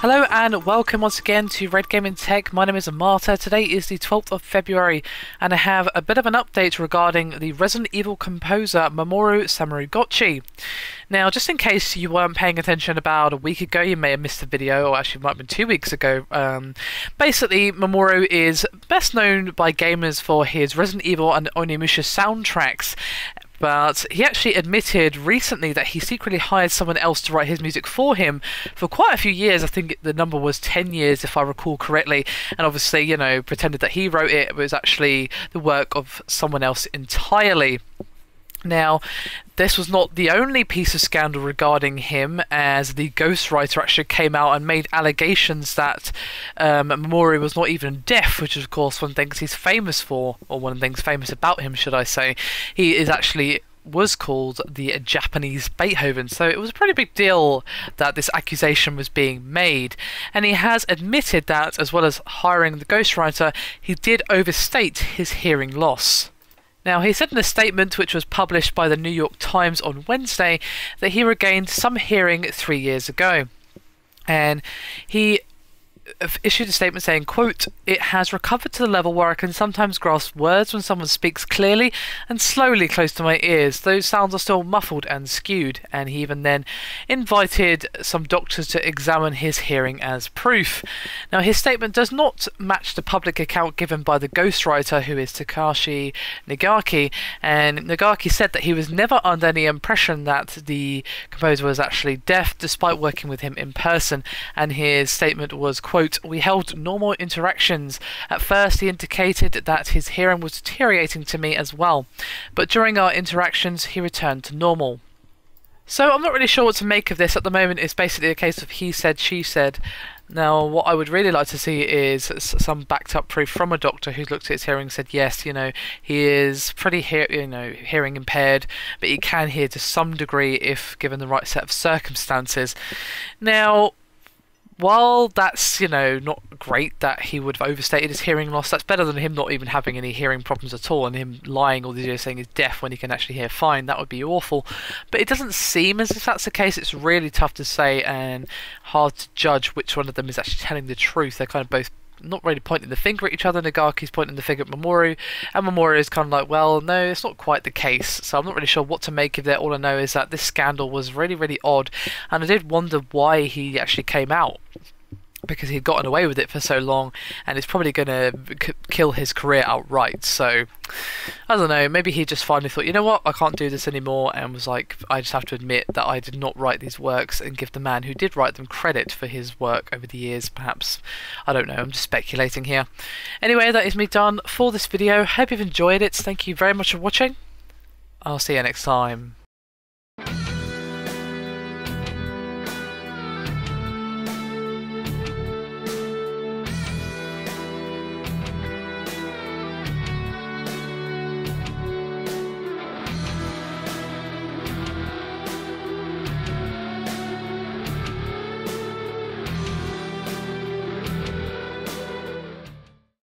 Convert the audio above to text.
Hello and welcome once again to Red Gaming Tech. My name is Marta. Today is the 12th of February and I have a bit of an update regarding the Resident Evil composer Mamoru Samuragochi. Now, just in case you weren't paying attention about a week ago, you may have missed the video, or actually it might have been 2 weeks ago. Basically, Mamoru is best known by gamers for his Resident Evil and Onimusha soundtracks. But he actually admitted recently that he secretly hired someone else to write his music for him for quite a few years. I think the number was 10 years, if I recall correctly. And obviously, you know, pretended that he wrote it. It was actually the work of someone else entirely. Now, this was not the only piece of scandal regarding him, as the ghostwriter actually came out and made allegations that Mamoru was not even deaf, which is of course one of the things he's famous for, or one of the things famous about him, should I say. He is actually was called the Japanese Beethoven, so it was a pretty big deal that this accusation was being made, and he has admitted that, as well as hiring the ghostwriter, he did overstate his hearing loss. Now, he said in a statement which was published by the New York Times on Wednesday that he regained some hearing 3 years ago. And he issued a statement saying, quote, "It has recovered to the level where I can sometimes grasp words when someone speaks clearly and slowly close to my ears. Those sounds are still muffled and skewed." And he even then invited some doctors to examine his hearing as proof. Now, his statement does not match the public account given by the ghostwriter, who is Takashi Nagaki, and Nagaki said that he was never under any impression that the composer was actually deaf, despite working with him in person, and his statement was, quote, "We held normal interactions. At first he indicated that his hearing was deteriorating to me as well, but during our interactions he returned to normal." So I'm not really sure what to make of this. At the moment it's basically a case of he said, she said. Now, what I would really like to see is some backed up proof from a doctor who's looked at his hearing and said, yes, you know, he is pretty hearing impaired, but he can hear to some degree if given the right set of circumstances. Now, while that's, you know, not great that he would have overstated his hearing loss, that's better than him not even having any hearing problems at all and him lying all these years saying he's deaf when he can actually hear fine. That would be awful. But it doesn't seem as if that's the case. It's really tough to say and hard to judge which one of them is actually telling the truth. They're kind of both not really pointing the finger at each other. Nagaki's pointing the finger at Mamoru, and Mamoru is kind of like, well, no, it's not quite the case. So I'm not really sure what to make of that. All I know is that this scandal was really, really odd, and I did wonder why he actually came out, because he'd gotten away with it for so long, and it's probably going to kill his career outright. So, I don't know, maybe he just finally thought, you know what, I can't do this anymore, and was like, I just have to admit that I did not write these works, and give the man who did write them credit for his work over the years, perhaps. I don't know, I'm just speculating here. Anyway, that is me done for this video. Hope you've enjoyed it. Thank you very much for watching. I'll see you next time.